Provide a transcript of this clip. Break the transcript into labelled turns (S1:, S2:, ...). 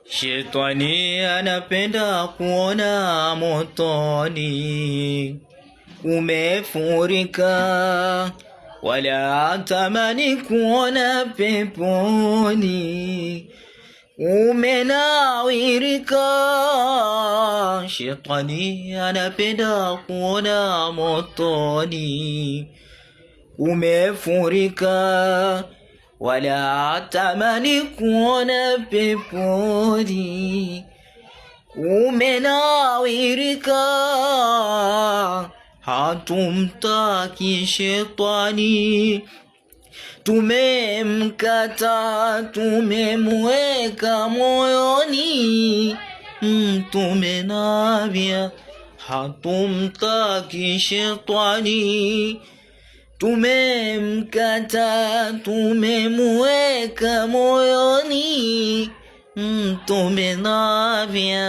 S1: Shetani anapenda kuona motoni umefurika, wala hatamani kuona peponi umenawirika. Shetani anapenda kuona motoni umefurika, wala hatamani kuona peponi umenawirika. Hatumtaki shetani, tumemkata, tumemweka moyoni, tumenavya. Hatumtaki shetani, tumemkata, tumemweka moyoni, tumenavya.